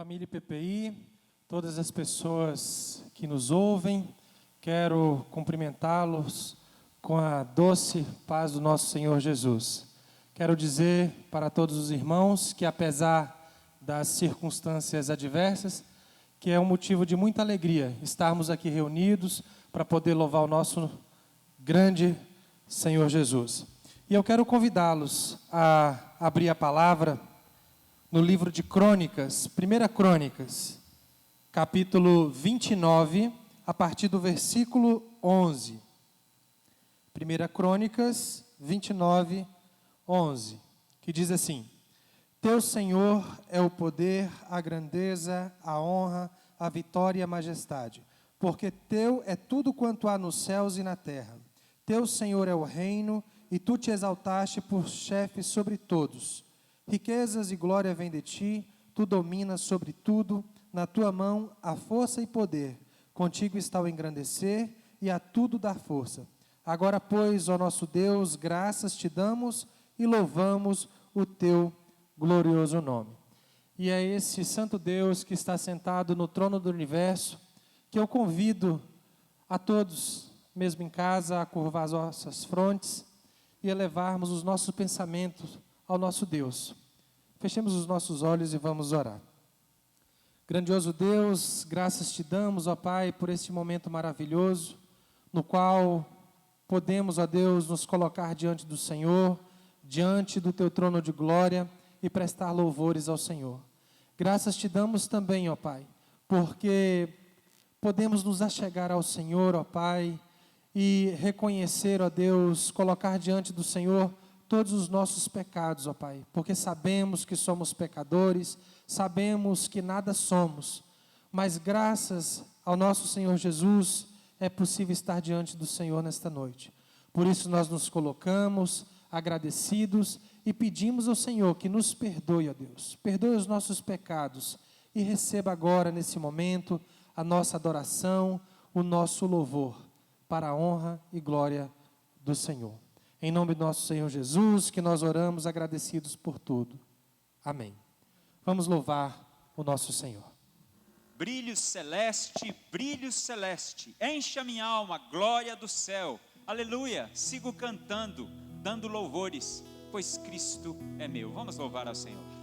família PPI, todas as pessoas que nos ouvem, quero cumprimentá-los com a doce paz do nosso Senhor Jesus. Quero dizer para todos os irmãos que, apesar das circunstâncias adversas, que é um motivo de muita alegria estarmos aqui reunidos para poder louvar o nosso grande Senhor Jesus. E eu quero convidá-los a abrir a palavra no livro de Crônicas, 1 Crônicas, capítulo 29, a partir do versículo 11. 1 Crônicas 29, 11, que diz assim: Teu Senhor é o poder, a grandeza, a honra, a vitória e a majestade, porque teu é tudo quanto há nos céus e na terra. Teu Senhor é o reino, e tu te exaltaste por chefe sobre todos. Riquezas e glória vêm de ti, tu dominas sobre tudo, na tua mão há força e poder. Contigo está o engrandecer e a tudo dar força. Agora, pois, ó nosso Deus, graças te damos e louvamos o teu glorioso nome. E é esse santo Deus que está sentado no trono do universo que eu convido a todos, mesmo em casa, a curvar as nossas frontes e elevarmos os nossos pensamentos ao nosso Deus. Fechemos os nossos olhos e vamos orar. Grandioso Deus, graças te damos, ó Pai, por este momento maravilhoso, no qual podemos, ó Deus, nos colocar diante do Senhor, diante do teu trono de glória e prestar louvores ao Senhor. Graças te damos também, ó Pai, porque podemos nos achegar ao Senhor, ó Pai, e reconhecer, ó Deus, colocar diante do Senhor todos os nossos pecados, ó Pai, porque sabemos que somos pecadores, sabemos que nada somos, mas graças ao nosso Senhor Jesus é possível estar diante do Senhor nesta noite. Por isso nós nos colocamos agradecidos e pedimos ao Senhor que nos perdoe, ó Deus, perdoe os nossos pecados e receba agora, nesse momento, a nossa adoração, o nosso louvor, para a honra e glória do Senhor. Em nome do nosso Senhor Jesus, que nós oramos agradecidos por tudo. Amém. Vamos louvar o nosso Senhor. Brilho celeste, enche a minha alma, glória do céu. Aleluia, sigo cantando, dando louvores, pois Cristo é meu. Vamos louvar ao Senhor.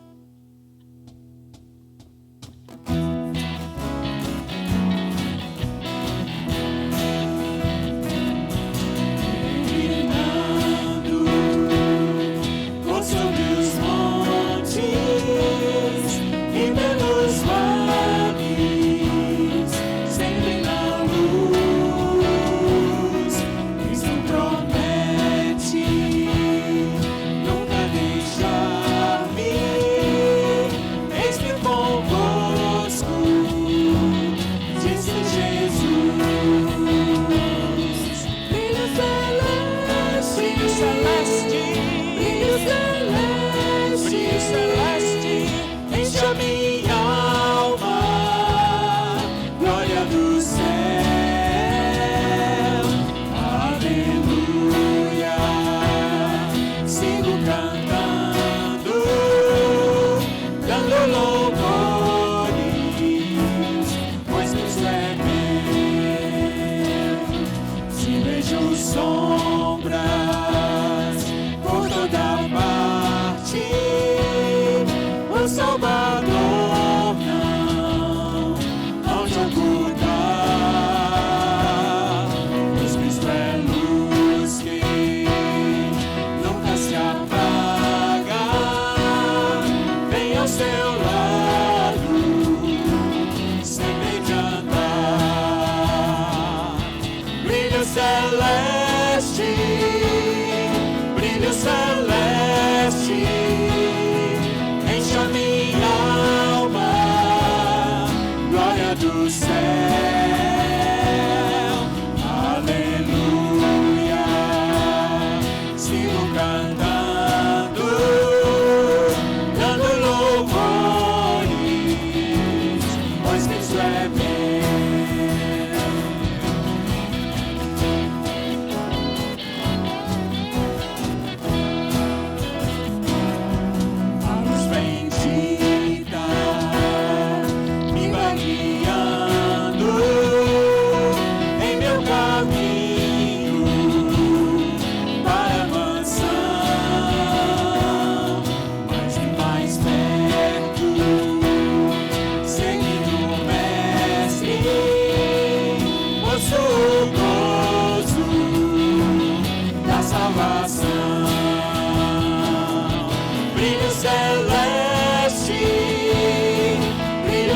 Nunca deixar-me.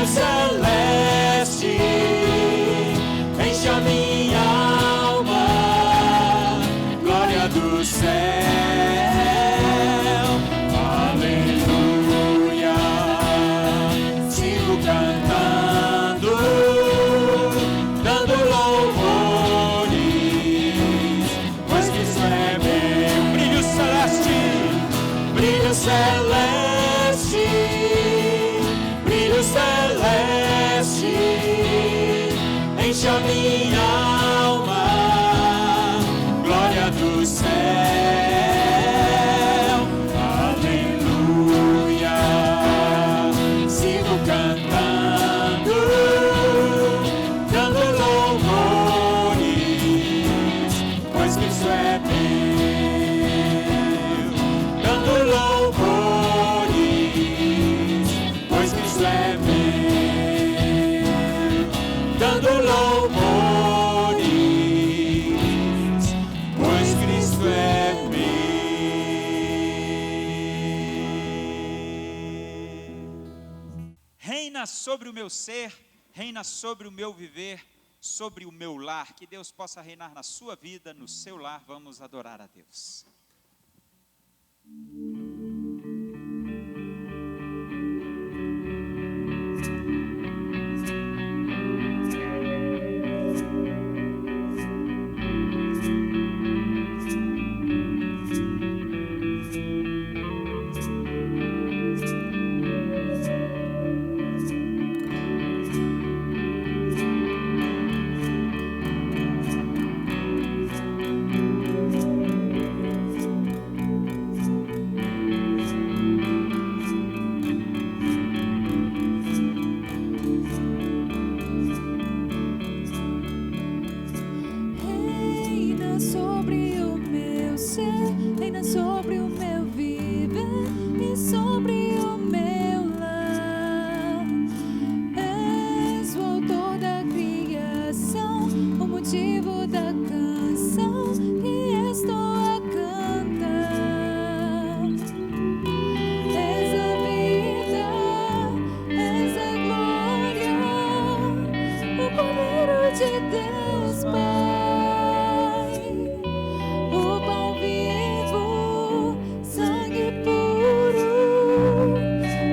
brilho celeste enche a minha alma, glória do céu, aleluia. Sigo cantando, dando louvores, pois Cristo é meu. Brilho celeste, brilho celeste, brilho celeste enche a minha alma, glória do céu, aleluia. Sigo cantando, dando louvores, pois Cristo é meu, dando louvores, pois Cristo é meu, dando louvores, pois Cristo é meu. Reina sobre o meu ser, reina sobre o meu viver, sobre o meu lar. Que Deus possa reinar na sua vida, no seu lar. Vamos adorar a Deus. Reina sobre o meu ser, reina sobre o meu viver e sobre o meu lar. És o autor da criação, o motivo da canção que estou a cantar. És a vida, és a glória, o Cordeiro de Deus, Pai, o pão vivo, sangue puro,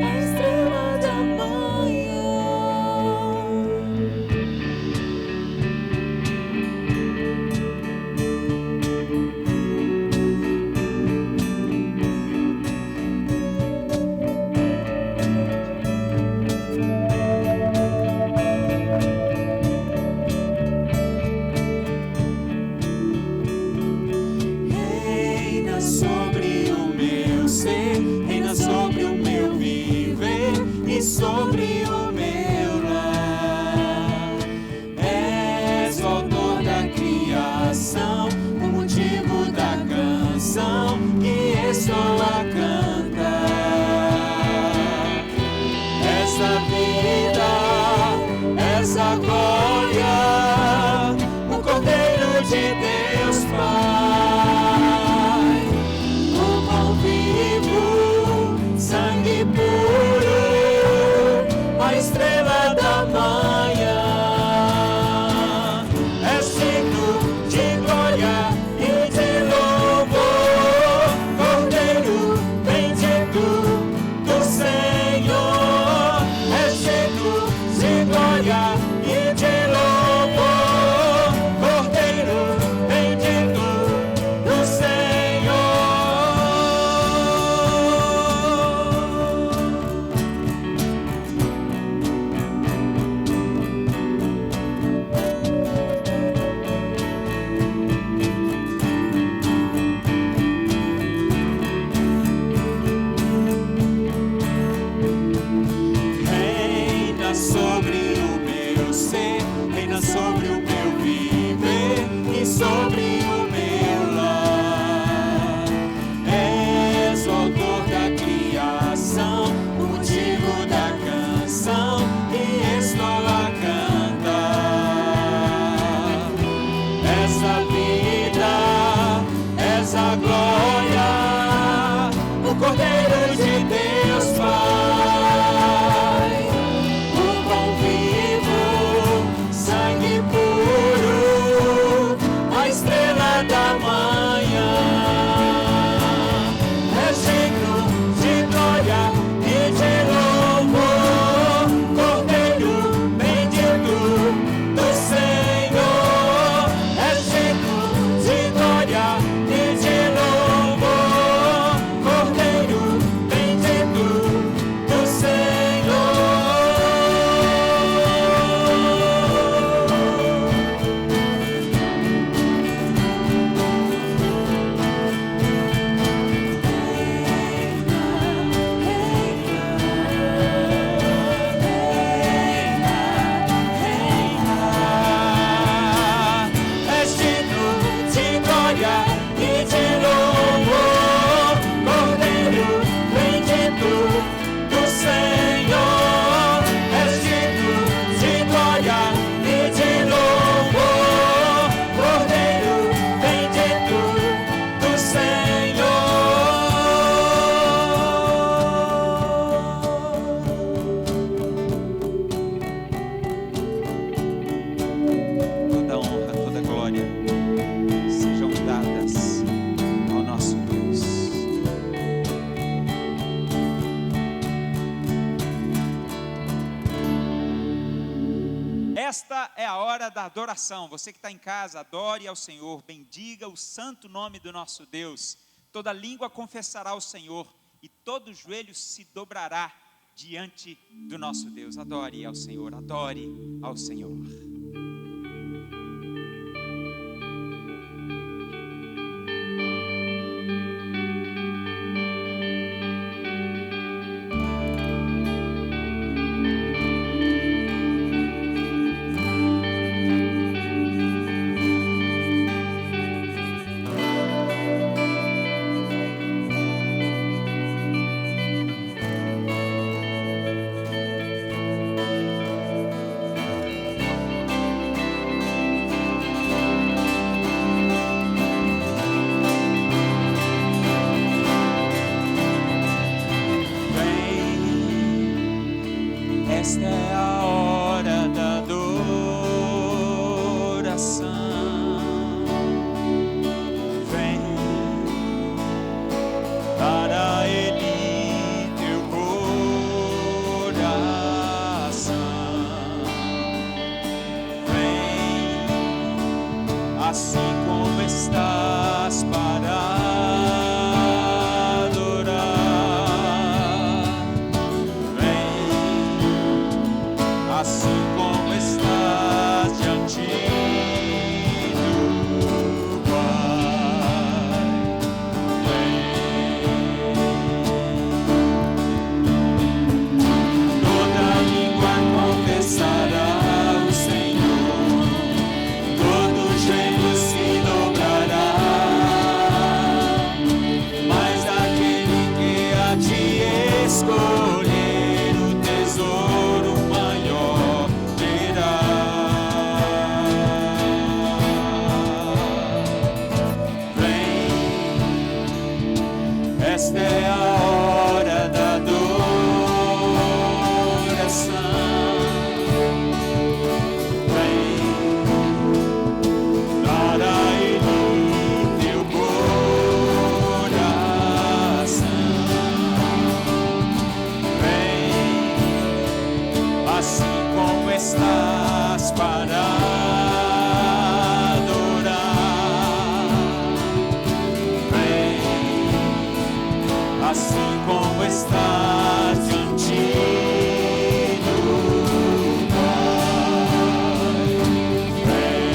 a estrela da manhã. Reina sobre o meu ser, reina sobre o meu viver e sobre o meu lar. És o autor da criação, o motivo da canção que estou a cantar. Essa vida, essa glória, o Cordeiro de Deus, Pai, o pão vivo, sangue puro, a estrela da manhã. És digno de glória e de louvor, Cordeiro bendito do Senhor. És digno de glória e de louvor, Cordeiro bendito do Senhor. Reina sobre o meu ser, reina sobre o meu viver e sobre o meu lar. És o autor da criação, o motivo da canção que estou a cantar. Essa vida, essa glória, o Cordeiro de Deus, Pai, o Esta é a hora da adoração. Você que está em casa, adore ao Senhor, bendiga o santo nome do nosso Deus. Toda língua confessará ao Senhor e todo joelho se dobrará diante do nosso Deus. Adore ao Senhor, adore ao Senhor. Esta é a hora da adoração. Vem para Ele teu coração. Vem assim como estás para assim como estás diante do Pai. Toda língua confessará o Senhor, todo joelho se dobrará, mas aquele que a ti escolher o tesouro maior terá. Vem, esta é a hora da adoração. Vem, dar a Ele teu coração. Vem, assim como estás para adorar. Vem, assim como estás diante do Pai. Vem,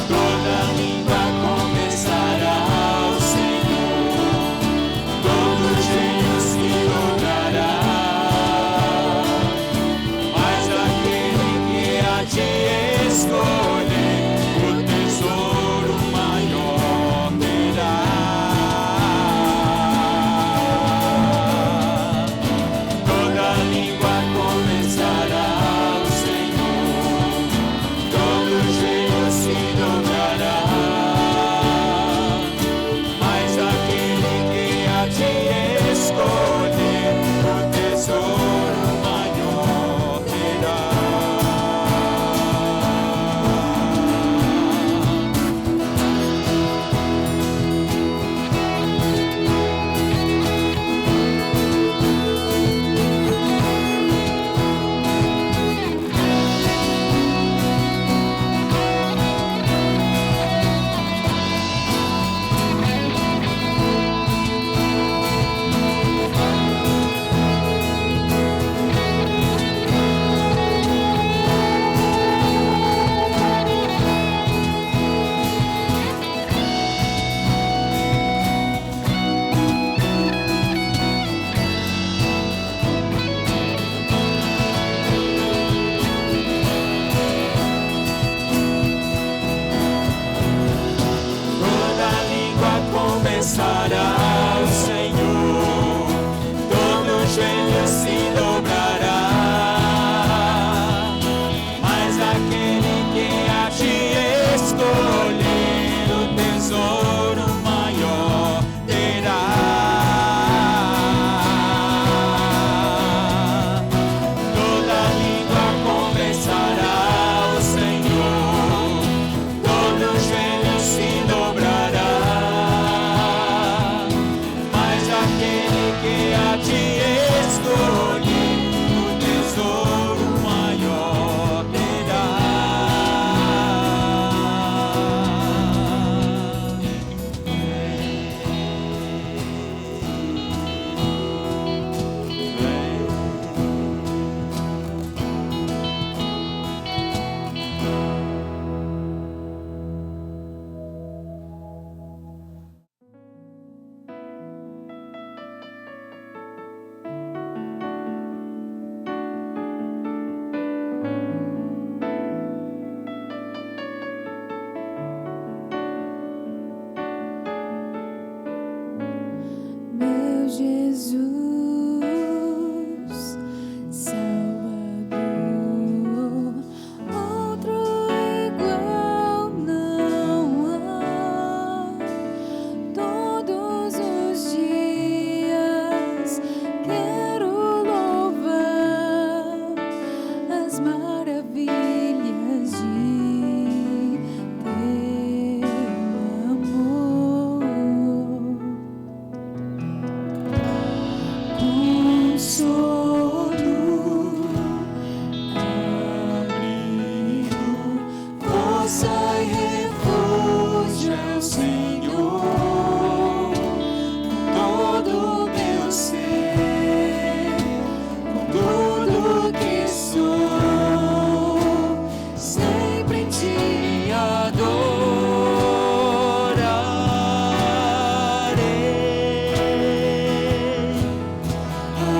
toda língua confessará ao Senhor, todo joelho se dobrará, mas aquele que a ti escolher o tesouro maior terá.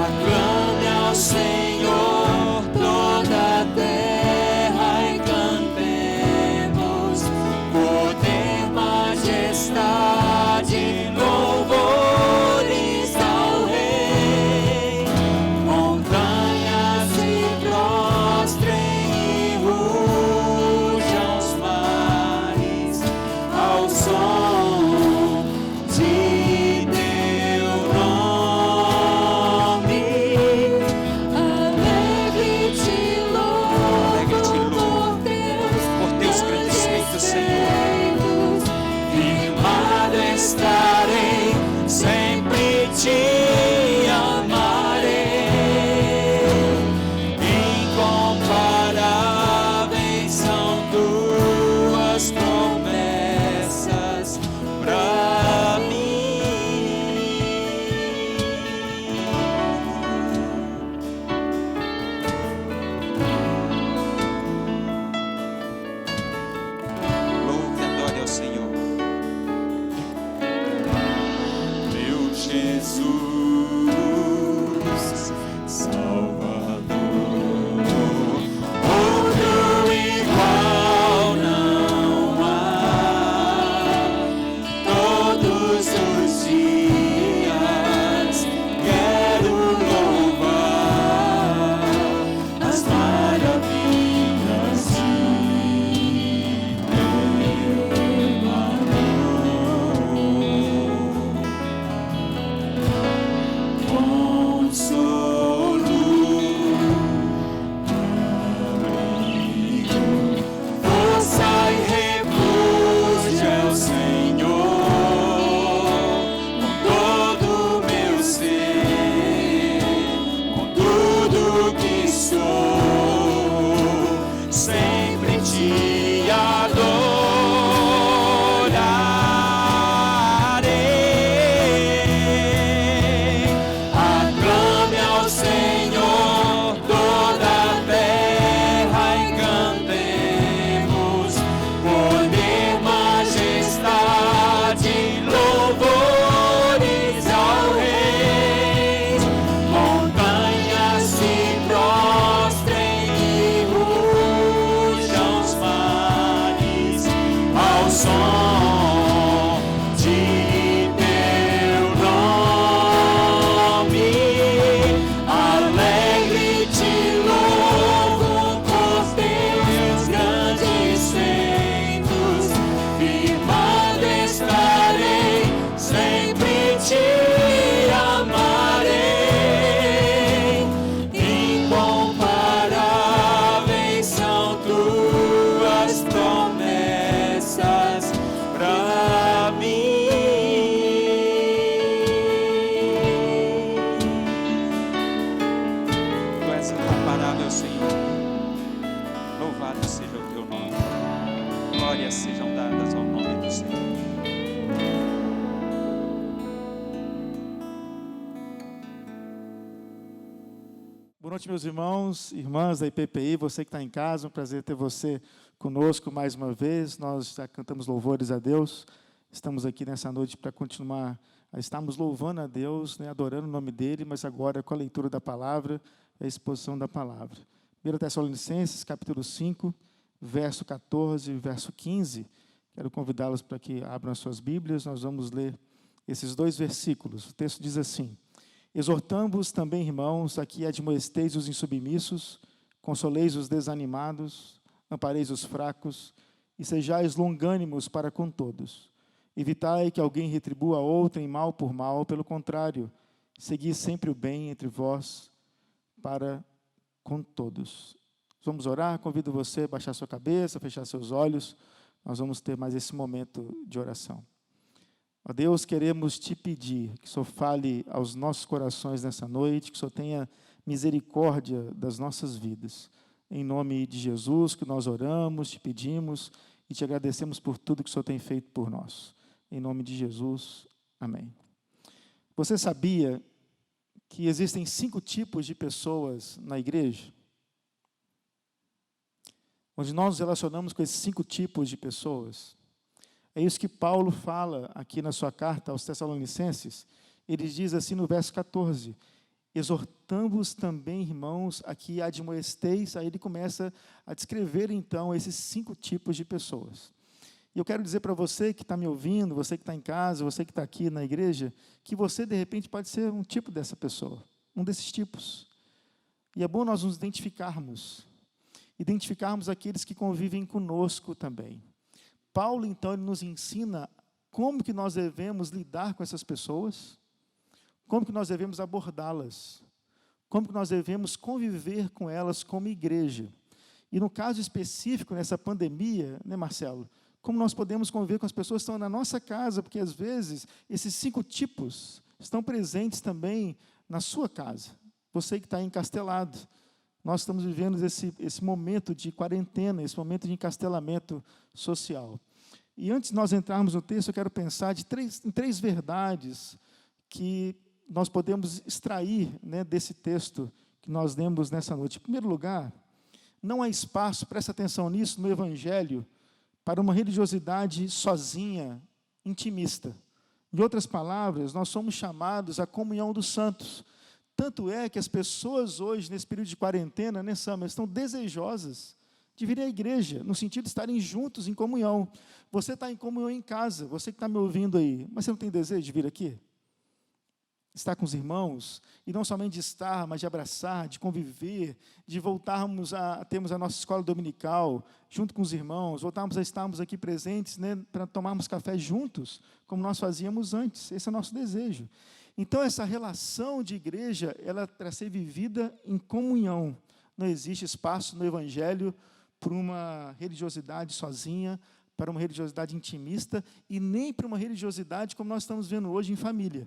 Aclame ao Senhor toda a terra e cantemos poder, majestade, louvores ao Rei. Montanhas se prostrem e rujam os mares ao som de teu nome. Alegre-te, louco, por teus grandes feitos, Senhor. feitos. Firmado estarei, sempre te amarei. Incomparáveis são tuas promessas pra mim. Louve e adore ao Senhor. Meu Jesus, Salvador, outro igual não há. Todos os dias quero louvar as maravilhas de teu consolo, abrigo, força e refúgio é o Senhor. Com todo o meu ser, com tudo que sou, sempre te adorarei. Aclame ao Senhor toda a terra e cantemos poder, majestade, louvores ao Rei. Montanhas se prostrem e rujam os mares ao som de teu nome. Alegre-te, louco, por teus grandes feitos. Firmado estarei, sempre te amarei. Incomparáveis são tuas promessas pra mim. Tu és incomparável, Senhor. Louvado seja o teu nome. Glórias sejam dadas ao nome do Senhor. Boa noite, meus irmãos, irmãs da IPPI, você que está em casa, um prazer ter você conosco mais uma vez. Nós já cantamos louvores a Deus, estamos aqui nessa noite para continuar, estamos louvando a Deus, né, adorando o nome dEle, mas agora com a leitura da palavra, a exposição da palavra. 1 Tessalonicenses, capítulo 5, verso 14 e verso 15. Quero convidá-los para que abram as suas Bíblias, nós vamos ler esses dois versículos. O texto diz assim: exortamos também, irmãos, a que admoesteis os insubmissos, consoleis os desanimados, ampareis os fracos, e sejais longânimos para com todos. Evitai que alguém retribua a outrem mal por mal, pelo contrário, segui sempre o bem entre vós para com todos. Vamos orar? Convido você a baixar sua cabeça, fechar seus olhos. Nós vamos ter mais esse momento de oração. Ó Deus, queremos te pedir que o Senhor fale aos nossos corações nessa noite, que o Senhor tenha misericórdia das nossas vidas. Em nome de Jesus que nós oramos, te pedimos e te agradecemos por tudo que o Senhor tem feito por nós. Em nome de Jesus, amém. Você sabia que existem 5 tipos de pessoas na igreja? Onde nós nos relacionamos com esses 5 tipos de pessoas. É isso que Paulo fala aqui na sua carta aos Tessalonicenses. Ele diz assim no verso 14: exortando-os também, irmãos, a que admoesteis. Aí ele começa a descrever, então, esses 5 tipos de pessoas. E eu quero dizer para você que está me ouvindo, você que está em casa, você que está aqui na igreja, que você, de repente, pode ser um tipo dessa pessoa, um desses tipos. E é bom nós nos identificarmos aqueles que convivem conosco também. Paulo, então, ele nos ensina como que nós devemos lidar com essas pessoas, como que nós devemos abordá-las, como que nós devemos conviver com elas como igreja. E no caso específico, nessa pandemia, né, Marcelo, como nós podemos conviver com as pessoas que estão na nossa casa, porque às vezes esses 5 tipos estão presentes também na sua casa. Você que está encastelado, nós estamos vivendo esse momento de quarentena, esse momento de encastelamento social. E antes de nós entrarmos no texto, eu quero pensar em 3 verdades que nós podemos extrair, né, desse texto que nós lemos nessa noite. Em primeiro lugar, não há espaço, presta atenção nisso, no Evangelho, para uma religiosidade sozinha, intimista. Em outras palavras, nós somos chamados à comunhão dos santos. Tanto é que as pessoas hoje, nesse período de quarentena, né, Sam, estão desejosas de vir à igreja, no sentido de estarem juntos em comunhão. Você está em comunhão em casa, você que está me ouvindo aí, mas você não tem desejo de vir aqui? Estar com os irmãos, e não somente de estar, mas de abraçar, de conviver, de voltarmos a termos a nossa escola dominical, junto com os irmãos, voltarmos a estarmos aqui presentes, né, para tomarmos café juntos, como nós fazíamos antes. Esse é o nosso desejo. Então, essa relação de igreja, ela é para ser vivida em comunhão. Não existe espaço no Evangelho para uma religiosidade sozinha, para uma religiosidade intimista, e nem para uma religiosidade como nós estamos vendo hoje em família.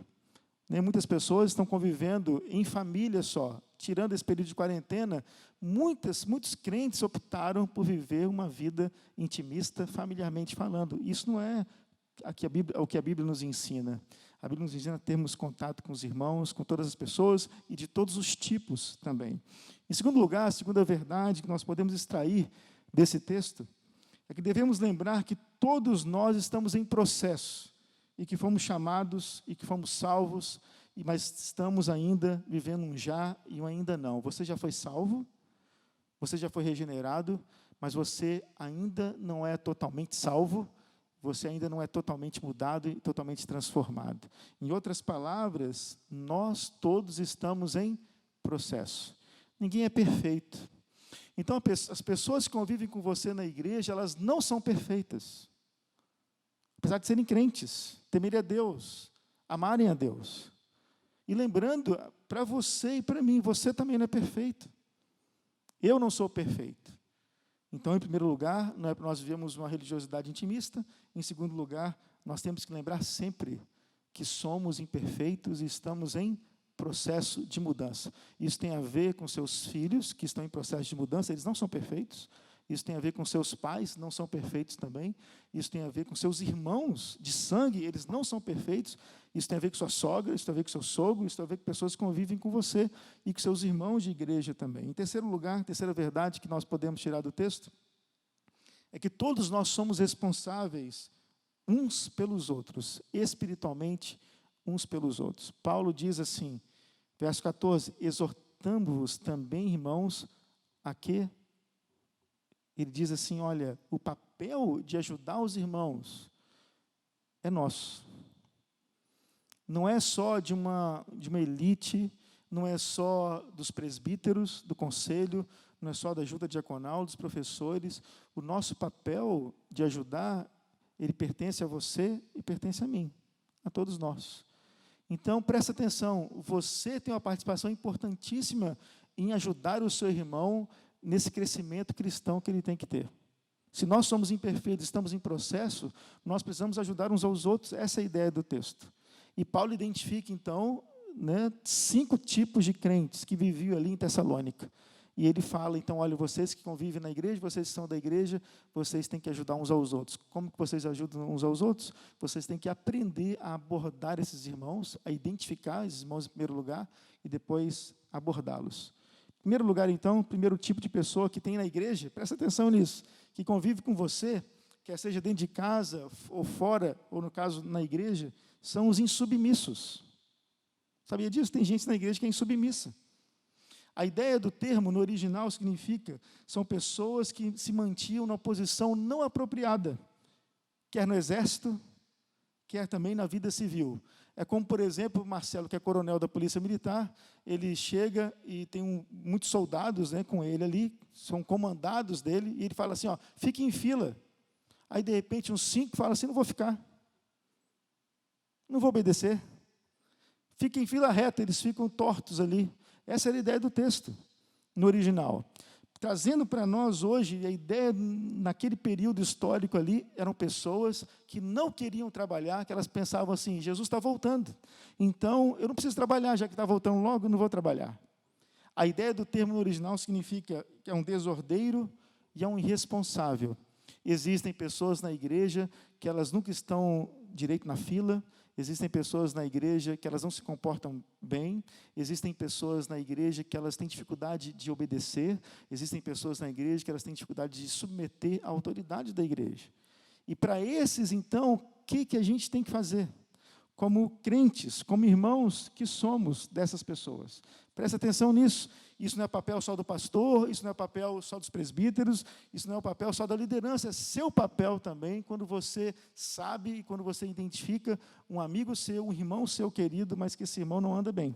Muitas pessoas estão convivendo em família só. Tirando esse período de quarentena, muitos crentes optaram por viver uma vida intimista, familiarmente falando. Isso não é o que a Bíblia nos ensina. A Bíblia nos ensina a termos contato com os irmãos, com todas as pessoas e de todos os tipos também. Em segundo lugar, a segunda verdade que nós podemos extrair desse texto é que devemos lembrar que todos nós estamos em processo e que fomos chamados e que fomos salvos, mas estamos ainda vivendo um já e um ainda não. Você já foi salvo, você já foi regenerado, mas você ainda não é totalmente salvo, você ainda não é totalmente mudado e totalmente transformado. Em outras palavras, nós todos estamos em processo. Ninguém é perfeito. Então, as pessoas que convivem com você na igreja, elas não são perfeitas. Apesar de serem crentes, temerem a Deus, amarem a Deus. E lembrando, para você e para mim, você também não é perfeito. Eu não sou perfeito. Então, em primeiro lugar, não é para nós vivermos uma religiosidade intimista. Em segundo lugar, nós temos que lembrar sempre que somos imperfeitos e estamos em processo de mudança. Isso tem a ver com seus filhos, que estão em processo de mudança, eles não são perfeitos. Isso tem a ver com seus pais, não são perfeitos também. Isso tem a ver com seus irmãos de sangue, eles não são perfeitos. Isso tem a ver com sua sogra, isso tem a ver com seu sogro, isso tem a ver com pessoas que convivem com você e com seus irmãos de igreja também. Em terceiro lugar, terceira verdade que nós podemos tirar do texto, é que todos nós somos responsáveis uns pelos outros, espiritualmente uns pelos outros. Paulo diz assim, verso 14, exortando-vos também, irmãos, a quê? Ele diz assim, olha, o papel de ajudar os irmãos é nosso. Não é só de uma elite, não é só dos presbíteros, do conselho, não é só da ajuda diaconal, dos professores. O nosso papel de ajudar, ele pertence a você e pertence a mim, a todos nós. Então, presta atenção, você tem uma participação importantíssima em ajudar o seu irmão nesse crescimento cristão que ele tem que ter. Se nós somos imperfeitos, estamos em processo, nós precisamos ajudar uns aos outros. Essa é a ideia do texto. E Paulo identifica, então, 5 tipos de crentes que viviam ali em Tessalônica. E ele fala, então, olha, vocês que convivem na igreja, vocês que são da igreja, vocês têm que ajudar uns aos outros. Como que vocês ajudam uns aos outros? Vocês têm que aprender a abordar esses irmãos, a identificar esses irmãos em primeiro lugar e depois abordá-los. Em primeiro lugar, então, o primeiro tipo de pessoa que tem na igreja, presta atenção nisso, que convive com você, quer seja dentro de casa ou fora, ou no caso na igreja, são os insubmissos. Sabia disso? Tem gente na igreja que é insubmissa. A ideia do termo, no original, significa, são pessoas que se mantinham numa posição não apropriada, quer no exército, quer também na vida civil. É como, por exemplo, o Marcelo, que é coronel da Polícia Militar, ele chega e tem muitos soldados, né, com ele ali, são comandados dele, e ele fala assim, ó, fique em fila. Aí, de repente, uns 5 falam assim, não vou ficar, não vou obedecer. Fica em fila reta, eles ficam tortos ali. Essa era a ideia do texto, no original. Trazendo para nós hoje, a ideia, naquele período histórico ali, eram pessoas que não queriam trabalhar, que elas pensavam assim, Jesus está voltando, então eu não preciso trabalhar, já que está voltando logo, eu não vou trabalhar. A ideia do termo no original significa que é um desordeiro e é um irresponsável. Existem pessoas na igreja que elas nunca estão direito na fila, existem pessoas na igreja que elas não se comportam bem, existem pessoas na igreja que elas têm dificuldade de obedecer, existem pessoas na igreja que elas têm dificuldade de submeter à autoridade da igreja. E para esses, então, o que a gente tem que fazer? Como crentes, como irmãos que somos dessas pessoas. Presta atenção nisso. Isso não é papel só do pastor, isso não é papel só dos presbíteros, isso não é o papel só da liderança, é seu papel também, quando você sabe e quando você identifica um amigo seu, um irmão seu querido, mas que esse irmão não anda bem.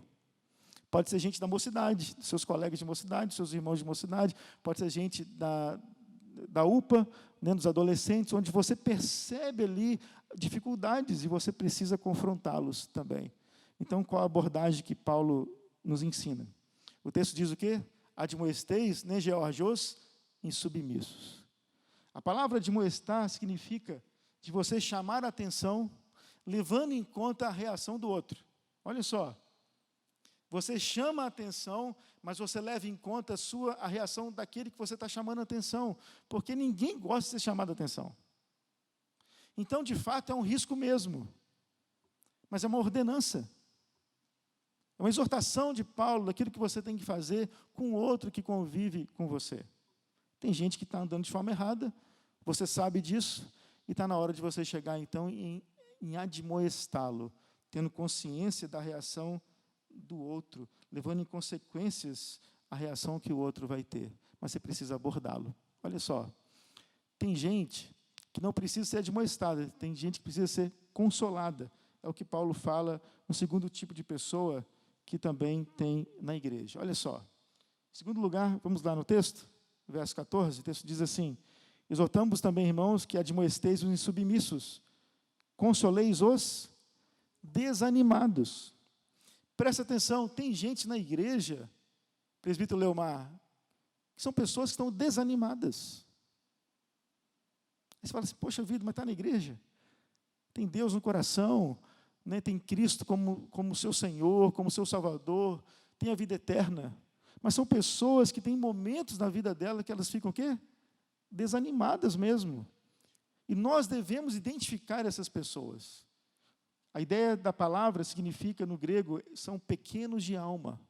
Pode ser gente da mocidade, seus colegas de mocidade, seus irmãos de mocidade, pode ser gente da UPA, né, dos adolescentes, onde você percebe ali dificuldades e você precisa confrontá-los também. Então, qual a abordagem que Paulo nos ensina? O texto diz o quê? Admoesteis, né, Georgios, insubmissos. A palavra admoestar significa de você chamar a atenção, levando em conta a reação do outro. Olha só, você chama a atenção, mas você leva em conta a reação daquele que você está chamando a atenção, porque ninguém gosta de ser chamado a atenção. Então, de fato, é um risco mesmo, mas é uma ordenança. É uma exortação de Paulo daquilo que você tem que fazer com o outro que convive com você. Tem gente que está andando de forma errada, você sabe disso, e está na hora de você chegar, então, em admoestá-lo, tendo consciência da reação do outro, levando em consequências a reação que o outro vai ter. Mas você precisa abordá-lo. Olha só, tem gente que não precisa ser admoestada, tem gente que precisa ser consolada. É o que Paulo fala, um segundo tipo de pessoa que também tem na igreja. Olha só, em segundo lugar, vamos lá no texto, verso 14, o texto diz assim, exortamos também, irmãos, que admoesteis os insubmissos, consoleis os desanimados. Presta atenção, tem gente na igreja, presbítero Leomar, que são pessoas que estão desanimadas. Aí você fala assim, poxa vida, mas está na igreja? Tem Deus no coração, né, tem Cristo como seu Senhor, como seu Salvador, tem a vida eterna. Mas são pessoas que têm momentos na vida dela que elas ficam o quê? Desanimadas mesmo. E nós devemos identificar essas pessoas. A ideia da palavra significa, no grego, são pequenos de alma.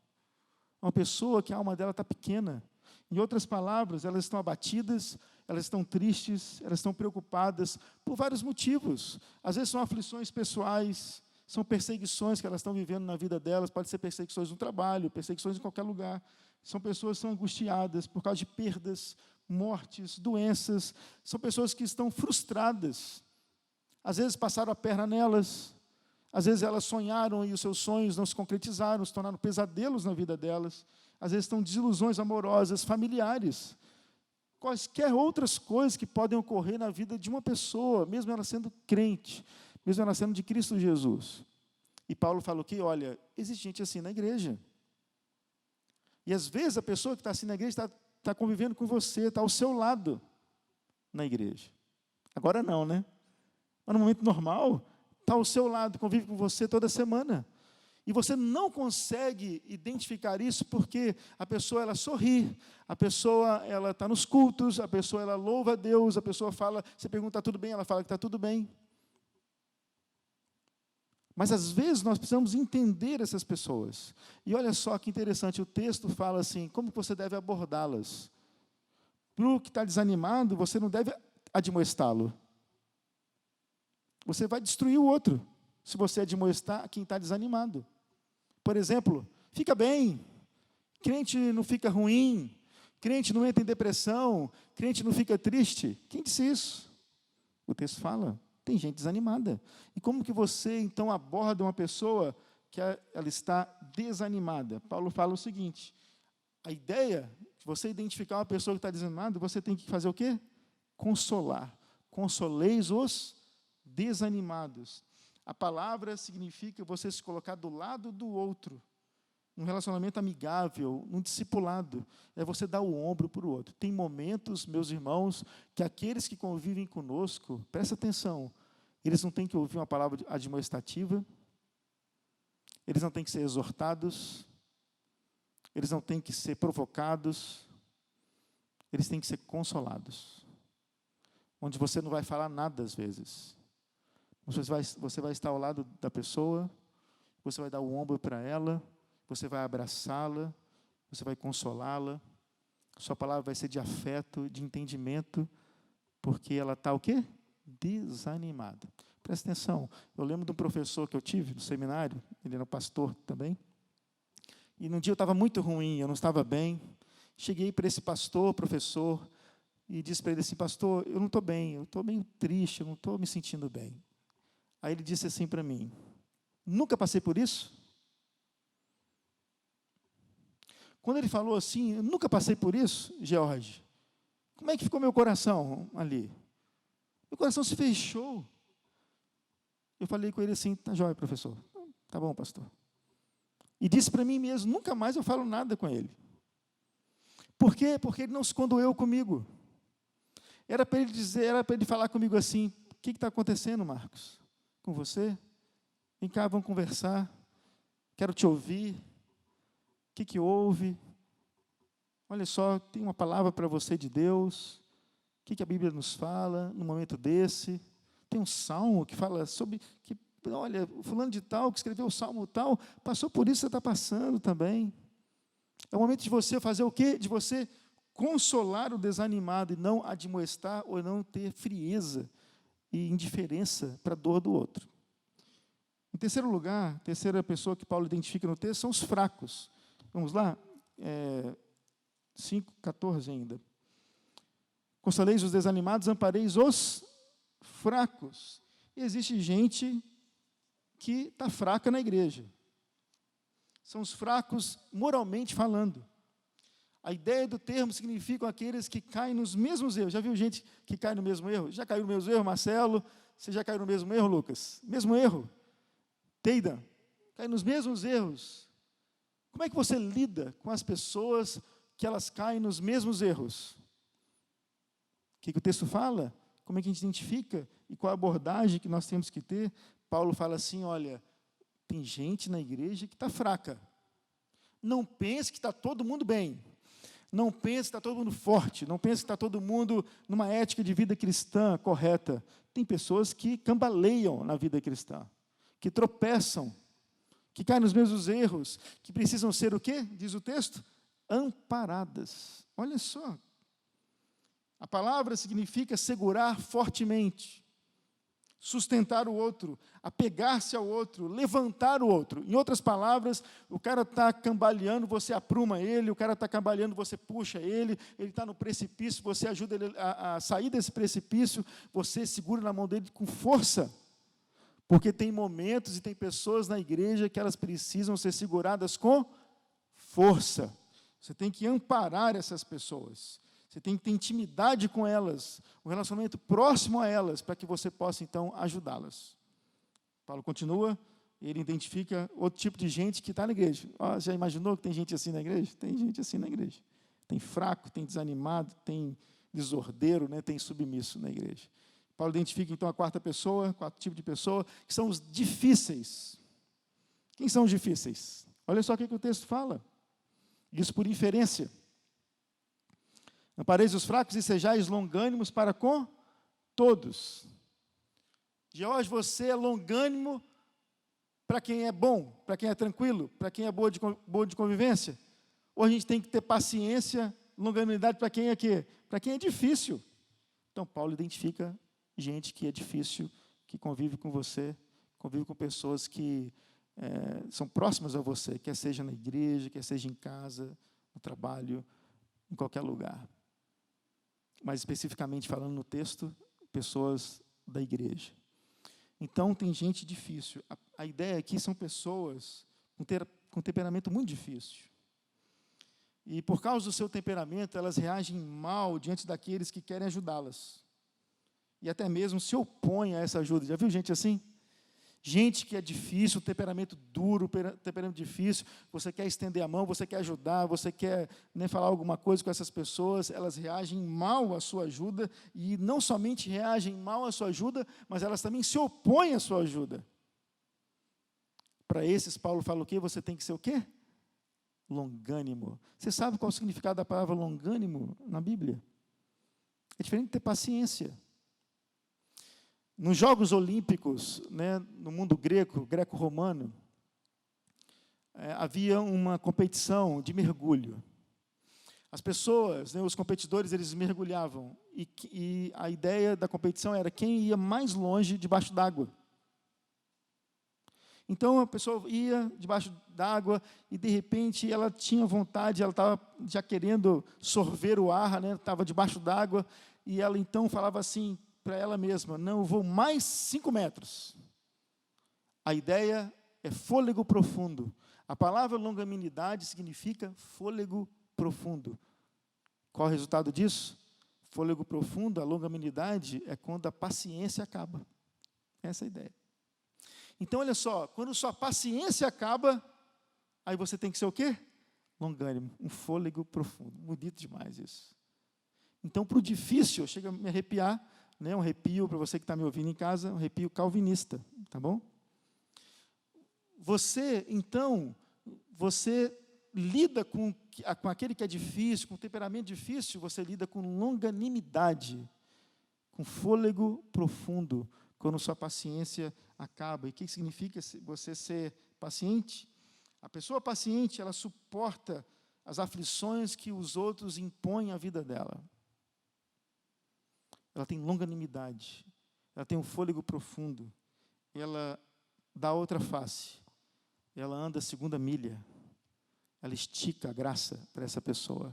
Uma pessoa que a alma dela está pequena. Em outras palavras, elas estão abatidas, elas estão tristes, elas estão preocupadas por vários motivos. Às vezes são aflições pessoais, são perseguições que elas estão vivendo na vida delas, pode ser perseguições no trabalho, perseguições em qualquer lugar. São pessoas que são angustiadas por causa de perdas, mortes, doenças. São pessoas que estão frustradas. Às vezes passaram a perna nelas, às vezes elas sonharam e os seus sonhos não se concretizaram, se tornaram pesadelos na vida delas. Às vezes estão desilusões amorosas, familiares. Quaisquer outras coisas que podem ocorrer na vida de uma pessoa, mesmo ela sendo crente, mesmo ela sendo de Cristo Jesus. E Paulo fala o quê? Olha, existe gente assim na igreja. E às vezes a pessoa que está assim na igreja está convivendo com você, está ao seu lado na igreja. Agora não, né? Mas no momento normal, está ao seu lado, convive com você toda semana. E você não consegue identificar isso porque a pessoa ela sorri, a pessoa ela está nos cultos, a pessoa ela louva a Deus, a pessoa fala, você pergunta, está tudo bem? Ela fala que está tudo bem. Mas às vezes nós precisamos entender essas pessoas. E olha só que interessante, o texto fala assim, como você deve abordá-las. Para o que está desanimado, você não deve admoestá-lo. Você vai destruir o outro, se você admoestar quem está desanimado. Por exemplo, fica bem, crente não fica ruim, crente não entra em depressão, crente não fica triste. Quem disse isso? O texto fala, tem gente desanimada. E como que você, então, aborda uma pessoa que ela está desanimada? Paulo fala o seguinte, a ideia de você identificar uma pessoa que está desanimada, você tem que fazer o quê? Consolar. Consoleis os desanimados. A palavra significa você se colocar do lado do outro, num relacionamento amigável, num discipulado, é você dar o ombro para o outro. Tem momentos, meus irmãos, que aqueles que convivem conosco, presta atenção, eles não têm que ouvir uma palavra admoestativa, eles não têm que ser exortados, eles não têm que ser provocados, eles têm que ser consolados. Onde você não vai falar nada às vezes. Você vai estar ao lado da pessoa, você vai dar o ombro para ela, você vai abraçá-la, você vai consolá-la. Sua palavra vai ser de afeto, de entendimento, porque ela está o quê? Desanimada. Presta atenção, eu lembro de um professor que eu tive no seminário, ele era pastor também, e num dia eu estava muito ruim, eu não estava bem, cheguei para esse pastor, professor, e disse para ele assim, pastor, eu não estou bem, eu estou meio triste, eu não estou me sentindo bem. Aí ele disse assim para mim, nunca passei por isso? Quando ele falou assim, eu nunca passei por isso, George, como é que ficou meu coração ali? Meu coração se fechou. Eu falei com ele assim, tá jóia, professor. Tá bom, pastor. E disse para mim mesmo, nunca mais eu falo nada com ele. Por quê? Porque ele não se condoeu comigo. Era para ele falar comigo assim, o que está acontecendo, Marcos? Com você? Vem cá, vamos conversar. Quero te ouvir. O que houve? Olha só, tem uma palavra para você de Deus. O que a Bíblia nos fala no momento desse? Tem um salmo que fala sobre que, olha, o fulano de tal, que escreveu o salmo tal, passou por isso, você está passando também. É o momento de você fazer o quê? De você consolar o desanimado e não admoestar ou não ter frieza e indiferença para a dor do outro. Em terceiro lugar, a terceira pessoa que Paulo identifica no texto são os fracos. Vamos lá? 5:14 ainda. Consoleis os desanimados, ampareis os fracos. E existe gente que está fraca na igreja. São os fracos moralmente falando. A ideia do termo significa aqueles que caem nos mesmos erros. Já viu gente que cai no mesmo erro? Já caiu no mesmo erro, Marcelo? Você já caiu no mesmo erro, Lucas? Mesmo erro? Teida? Cai nos mesmos erros. Como é que você lida com as pessoas que elas caem nos mesmos erros? O que o texto fala? Como é que a gente identifica? E qual a abordagem que nós temos que ter? Paulo fala assim, olha, tem gente na igreja que está fraca. Não pense que está todo mundo bem. Não pense que está todo mundo forte. Não pense que está todo mundo numa ética de vida cristã correta. Tem pessoas que cambaleiam na vida cristã, que tropeçam, que caem nos mesmos erros, que precisam ser o quê? Diz o texto? Amparadas. Olha só. A palavra significa segurar fortemente, sustentar o outro, apegar-se ao outro, levantar o outro. Em outras palavras, o cara está cambaleando, você apruma ele, o cara está cambaleando, você puxa ele está no precipício, você ajuda ele a sair desse precipício, você segura na mão dele com força. Porque tem momentos e tem pessoas na igreja que elas precisam ser seguradas com força. Você tem que amparar essas pessoas. Você tem que ter intimidade com elas, um relacionamento próximo a elas, para que você possa, então, ajudá-las. Paulo continua, ele identifica outro tipo de gente que está na igreja. Já imaginou que tem gente assim na igreja? Tem gente assim na igreja. Tem fraco, tem desanimado, tem desordeiro, né? Tem submisso na igreja. Paulo identifica, então, a quarta pessoa, quarto tipo de pessoa, que são os difíceis. Quem são os difíceis? Olha só o que o texto fala. Isso por inferência. Ampareis os fracos e sejais longânimos para com todos. George, você é longânimo para quem é bom, para quem é tranquilo, para quem é boa de convivência? Ou a gente tem que ter paciência, longanimidade para quem é quê? Para quem é difícil. Então, Paulo identifica gente que é difícil, que convive com você, convive com pessoas que são próximas a você, quer seja na igreja, quer seja em casa, no trabalho, em qualquer lugar. Mais especificamente falando no texto, pessoas da igreja. Então, tem gente difícil. A ideia aqui são pessoas com temperamento muito difícil. E, por causa do seu temperamento, elas reagem mal diante daqueles que querem ajudá-las. E até mesmo se opõem a essa ajuda. Já viu gente assim? Gente que é difícil, temperamento duro, temperamento difícil, você quer estender a mão, você quer ajudar, você quer falar alguma coisa com essas pessoas, elas reagem mal à sua ajuda, e não somente reagem mal à sua ajuda, mas elas também se opõem à sua ajuda. Para esses, Paulo fala o quê? Você tem que ser o quê? Longânimo. Você sabe qual é o significado da palavra longânimo na Bíblia? É diferente de ter paciência. Nos Jogos Olímpicos, no mundo greco-romano, havia uma competição de mergulho. As pessoas, os competidores, eles mergulhavam, e a ideia da competição era quem ia mais longe debaixo d'água. Então, a pessoa ia debaixo d'água e, de repente, ela tinha vontade, ela estava já querendo sorver o ar, estava debaixo d'água, e ela, então, falava assim para ela mesma: não, eu vou mais 5 metros. A ideia é fôlego profundo. A palavra longanimidade significa fôlego profundo. Qual é o resultado disso? Fôlego profundo, a longanimidade é quando a paciência acaba. Essa é a ideia. Então, olha só, quando sua paciência acaba, aí você tem que ser o quê? Longânimo, um fôlego profundo. Bonito demais isso. Então, para o difícil, chega a me arrepiar, um arrepio, para você que está me ouvindo em casa, um arrepio calvinista, tá bom? Você, então, você lida com aquele que é difícil, com temperamento difícil, você lida com longanimidade, com fôlego profundo, quando sua paciência acaba. E o que significa você ser paciente? A pessoa paciente, ela suporta as aflições que os outros impõem à vida dela. Ela tem longanimidade, ela tem um fôlego profundo, ela dá outra face, ela anda a segunda milha, ela estica a graça para essa pessoa,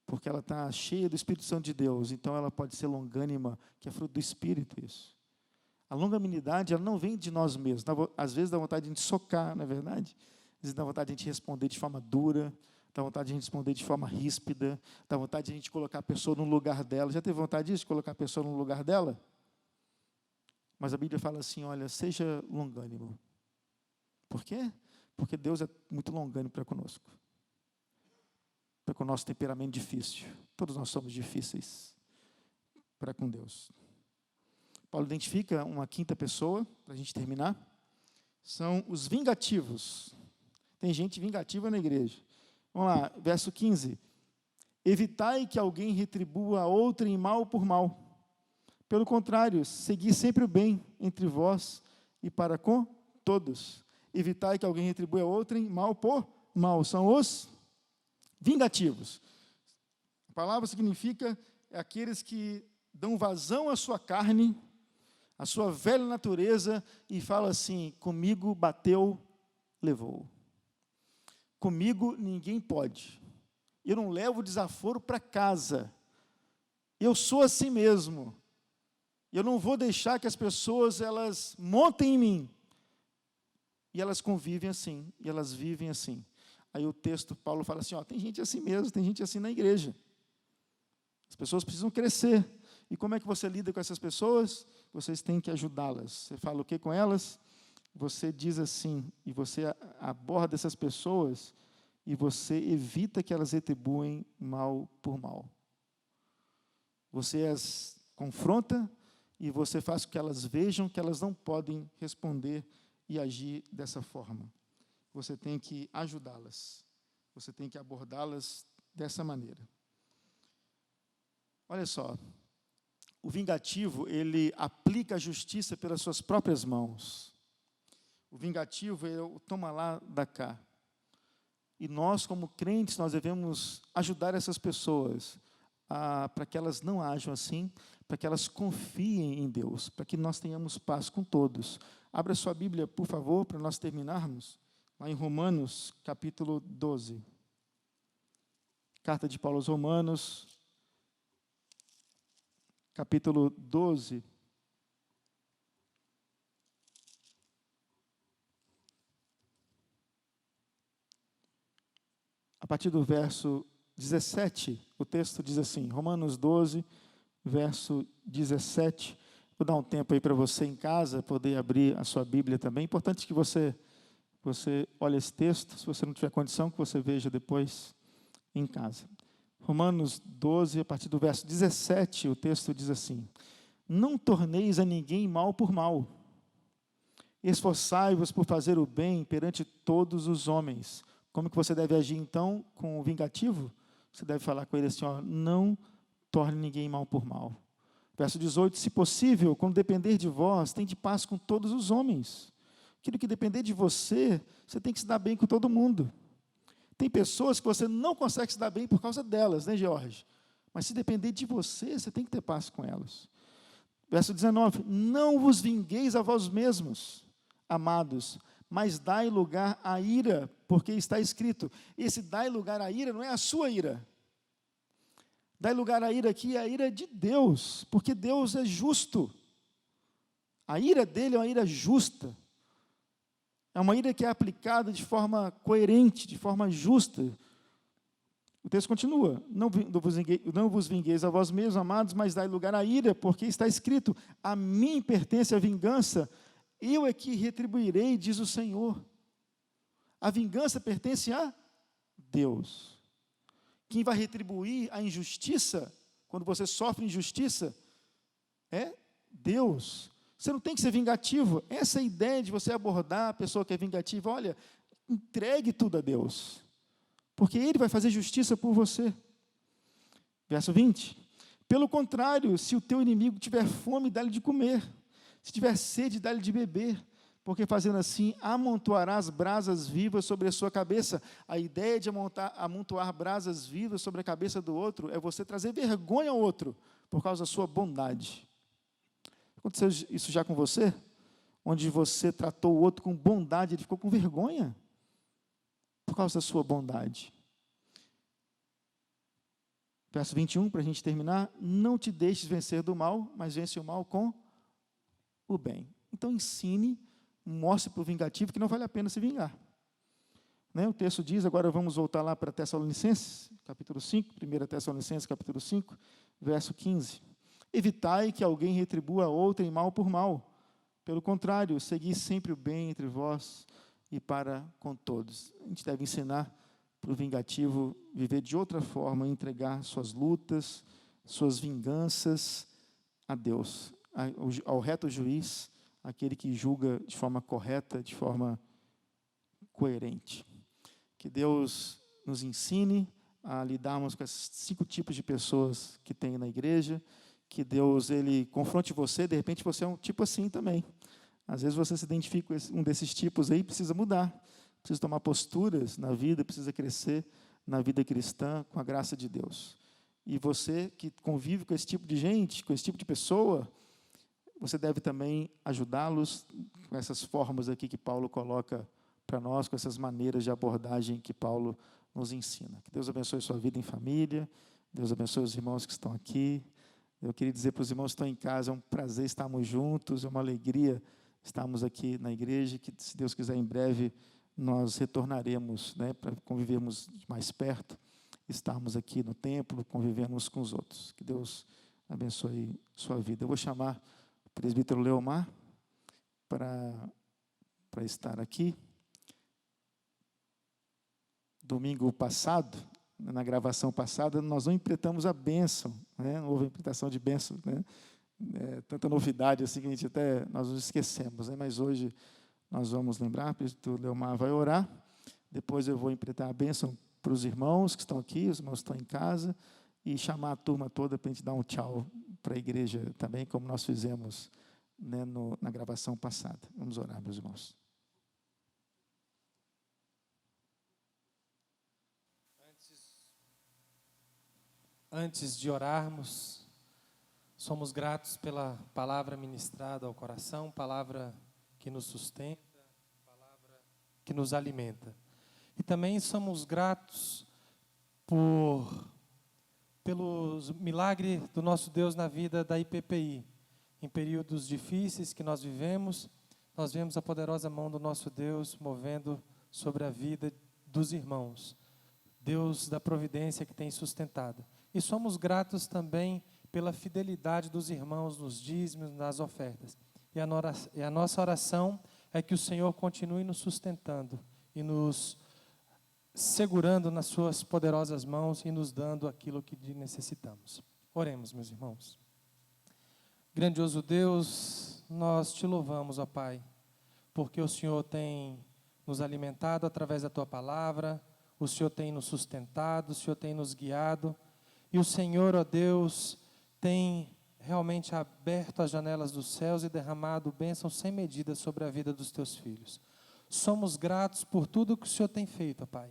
porque ela está cheia do Espírito Santo de Deus, então ela pode ser longânima, que é fruto do Espírito isso. A longanimidade, ela não vem de nós mesmos, às vezes dá vontade de a gente socar, não é verdade? Às vezes dá vontade de a gente responder de forma dura, dá vontade de a gente responder de forma ríspida, dá vontade de a gente colocar a pessoa no lugar dela. Já teve vontade disso, de colocar a pessoa no lugar dela? Mas a Bíblia fala assim, olha, seja longânimo. Por quê? Porque Deus é muito longânimo para conosco. Para com o nosso temperamento difícil. Todos nós somos difíceis para com Deus. Paulo identifica uma quinta pessoa, para a gente terminar. São os vingativos. Tem gente vingativa na igreja. Vamos lá, verso 15. Evitai que alguém retribua a outrem mal por mal. Pelo contrário, segui sempre o bem entre vós e para com todos. Evitai que alguém retribua a outrem mal por mal. São os vingativos. A palavra significa aqueles que dão vazão à sua carne, à sua velha natureza, e falam assim: comigo bateu, levou. Comigo ninguém pode. Eu não levo desaforo para casa. Eu sou assim mesmo. Eu não vou deixar que as pessoas elas montem em mim. E elas convivem assim, e elas vivem assim. Aí o texto, Paulo fala assim, tem gente assim mesmo, tem gente assim na igreja. As pessoas precisam crescer. E como é que você lida com essas pessoas? Vocês têm que ajudá-las. Você fala o que com elas? Você diz assim, e você aborda essas pessoas, e você evita que elas retribuem mal por mal. Você as confronta, e você faz com que elas vejam que elas não podem responder e agir dessa forma. Você tem que ajudá-las. Você tem que abordá-las dessa maneira. Olha só, o vingativo, ele aplica a justiça pelas suas próprias mãos. O vingativo é o toma lá, dá cá. E nós, como crentes, nós devemos ajudar essas pessoas para que elas não ajam assim, para que elas confiem em Deus, para que nós tenhamos paz com todos. Abra sua Bíblia, por favor, para nós terminarmos, lá em Romanos, capítulo 12. Carta de Paulo aos Romanos, capítulo 12. A partir do verso 17, o texto diz assim, Romanos 12, verso 17. Vou dar um tempo aí para você em casa poder abrir a sua Bíblia também. É importante que você olhe esse texto, se você não tiver condição, que você veja depois em casa. Romanos 12, a partir do verso 17, o texto diz assim: não torneis a ninguém mal por mal. Esforçai-vos por fazer o bem perante todos os homens. Como que você deve agir, então, com o vingativo? Você deve falar com ele assim, ó, não torne ninguém mal por mal. Verso 18, se possível, quando depender de vós, tende paz com todos os homens. Aquilo que depender de você, você tem que se dar bem com todo mundo. Tem pessoas que você não consegue se dar bem por causa delas, né, Jorge? Mas se depender de você, você tem que ter paz com elas. Verso 19, não vos vingueis a vós mesmos, amados, mas dai lugar à ira, porque está escrito. Esse dai lugar à ira não é a sua ira. Dai lugar à ira aqui é a ira de Deus, porque Deus é justo. A ira dele é uma ira justa. É uma ira que é aplicada de forma coerente, de forma justa. O texto continua, não vos vingueis a vós mesmos, amados, mas dai lugar à ira, porque está escrito, a mim pertence a vingança, eu é que retribuirei, diz o Senhor. A vingança pertence a Deus. Quem vai retribuir a injustiça, quando você sofre injustiça, é Deus. Você não tem que ser vingativo. Essa é a ideia de você abordar a pessoa que é vingativa. Olha, entregue tudo a Deus, porque Ele vai fazer justiça por você. Verso 20. Pelo contrário, se o teu inimigo tiver fome, dá-lhe de comer. Se tiver sede, dá-lhe de beber, porque fazendo assim, amontoarás brasas vivas sobre a sua cabeça. A ideia de amontoar brasas vivas sobre a cabeça do outro é você trazer vergonha ao outro, por causa da sua bondade. Aconteceu isso já com você? Onde você tratou o outro com bondade, ele ficou com vergonha, por causa da sua bondade. Verso 21, para a gente terminar, não te deixes vencer do mal, mas vence o mal com o bem. Então ensine, mostre para o vingativo que não vale a pena se vingar. Né? O texto diz, agora vamos voltar lá para Tessalonicenses, capítulo 5, 1 Tessalonicenses, capítulo 5, verso 15. Evitai que alguém retribua a outrem mal por mal. Pelo contrário, segui sempre o bem entre vós e para com todos. A gente deve ensinar para o vingativo viver de outra forma, entregar suas lutas, suas vinganças a Deus, ao reto juiz, aquele que julga de forma correta, de forma coerente. Que Deus nos ensine a lidarmos com esses 5 tipos de pessoas que tem na igreja, que Deus ele confronte você, de repente você é um tipo assim também. Às vezes você se identifica com um desses tipos aí, precisa mudar, precisa tomar posturas na vida, precisa crescer na vida cristã com a graça de Deus. E você que convive com esse tipo de gente, com esse tipo de pessoa, você deve também ajudá-los com essas formas aqui que Paulo coloca para nós, com essas maneiras de abordagem que Paulo nos ensina. Que Deus abençoe sua vida em família, Deus abençoe os irmãos que estão aqui. Eu queria dizer para os irmãos que estão em casa, é um prazer estarmos juntos, é uma alegria estarmos aqui na igreja, que se Deus quiser em breve nós retornaremos, né, para convivermos mais perto, estarmos aqui no templo, convivemos com os outros. Que Deus abençoe sua vida. Eu vou chamar o presbítero Leomar para estar aqui. Domingo passado, na gravação passada, nós não impletamos a bênção, né? Não houve impletação de bênção, né? Tanta novidade assim que nós nos esquecemos, né? Mas hoje nós vamos lembrar, o presbítero Leomar vai orar, depois eu vou impletar a bênção para os irmãos que estão aqui, os irmãos que estão em casa, e chamar a turma toda para a gente dar um tchau para a igreja também, como nós fizemos, né, na gravação passada. Vamos orar, meus irmãos. Antes de orarmos, somos gratos pela palavra ministrada ao coração, palavra que nos sustenta, palavra que nos alimenta. E também somos gratos pelo milagre do nosso Deus na vida da IPPI. Em períodos difíceis que nós vivemos, nós vemos a poderosa mão do nosso Deus movendo sobre a vida dos irmãos. Deus da providência que tem sustentado. E somos gratos também pela fidelidade dos irmãos nos dízimos, nas ofertas. E a nossa oração é que o Senhor continue nos sustentando e nos segurando nas suas poderosas mãos e nos dando aquilo que necessitamos. Oremos, meus irmãos. Grandioso Deus, nós te louvamos, ó Pai, porque o Senhor tem nos alimentado através da Tua palavra, o Senhor tem nos sustentado, o Senhor tem nos guiado, e o Senhor, ó Deus, tem realmente aberto as janelas dos céus e derramado bênçãos sem medida sobre a vida dos Teus filhos. Somos gratos por tudo que o Senhor tem feito, ó Pai,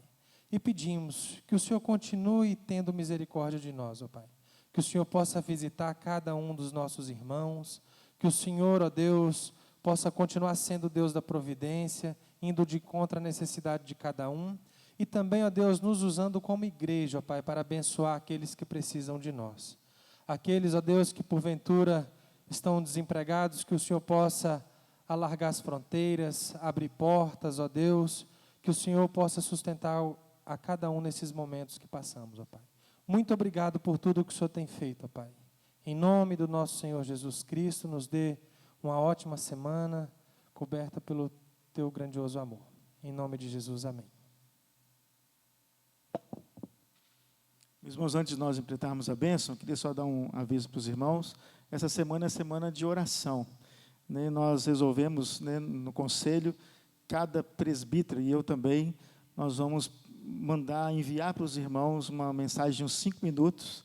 e pedimos que o Senhor continue tendo misericórdia de nós, ó Pai. Que o Senhor possa visitar cada um dos nossos irmãos, que o Senhor, ó Deus, possa continuar sendo Deus da providência, indo de contra a necessidade de cada um, e também, ó Deus, nos usando como igreja, ó Pai, para abençoar aqueles que precisam de nós. Aqueles, ó Deus, que porventura estão desempregados, que o Senhor possa alargar as fronteiras, abrir portas, ó Deus, que o Senhor possa sustentar a cada um nesses momentos que passamos, ó Pai. Muito obrigado por tudo que o Senhor tem feito, ó Pai. Em nome do nosso Senhor Jesus Cristo, nos dê uma ótima semana, coberta pelo Teu grandioso amor. Em nome de Jesus, amém. Meus irmãos, antes de nós enfrentarmos a bênção, eu queria só dar um aviso para os irmãos. Essa semana é semana de oração. Nós resolvemos, no conselho, cada presbítero, e eu também, nós vamos enviar para os irmãos uma mensagem de uns 5 minutos,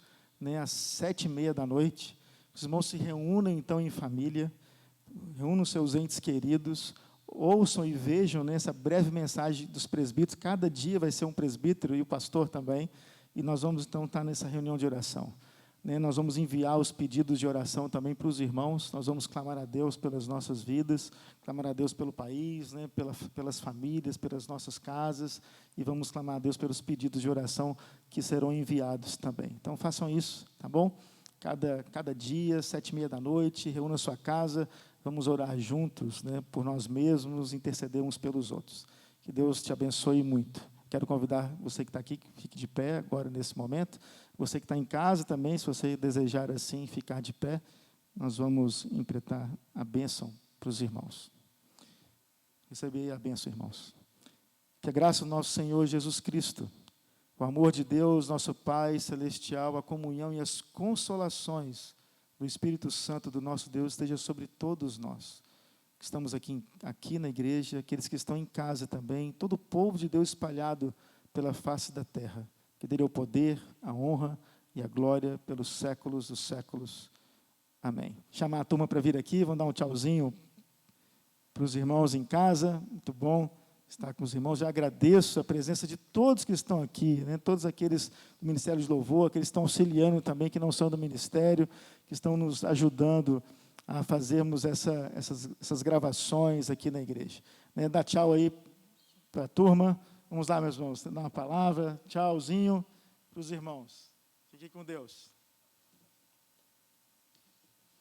às 7h30 da noite. Os irmãos se reúnem, então, em família, reúnam seus entes queridos, ouçam e vejam essa breve mensagem dos presbíteros. Cada dia vai ser um presbítero e o pastor também, e nós vamos, então, estar nessa reunião de oração. Nós vamos enviar os pedidos de oração também para os irmãos, nós vamos clamar a Deus pelas nossas vidas, clamar a Deus pelo país, pelas famílias, pelas nossas casas, e vamos clamar a Deus pelos pedidos de oração que serão enviados também. Então, façam isso, tá bom? Cada dia, 7h30 da noite, reúna a sua casa, vamos orar juntos, por nós mesmos, interceder uns pelos outros. Que Deus te abençoe muito. Quero convidar você que está aqui, que fique de pé agora, nesse momento. Você que está em casa também, se você desejar assim, ficar de pé, nós vamos emprestar a bênção para os irmãos. Recebei a bênção, irmãos. Que a graça do nosso Senhor Jesus Cristo, o amor de Deus, nosso Pai Celestial, a comunhão e as consolações do Espírito Santo do nosso Deus esteja sobre todos nós. Que estamos aqui na igreja, aqueles que estão em casa também, todo o povo de Deus espalhado pela face da terra. Que dele é o poder, a honra e a glória pelos séculos dos séculos. Amém. Chamar a turma para vir aqui, vamos dar um tchauzinho para os irmãos em casa. Muito bom estar com os irmãos. Já agradeço a presença de todos que estão aqui, todos aqueles do Ministério de Louvor, aqueles que estão auxiliando também, que não são do ministério, que estão nos ajudando a fazermos essas gravações aqui na igreja. Dá tchau aí para a turma. Vamos lá, meus irmãos, dar uma palavra, tchauzinho para os irmãos. Fiquem com Deus.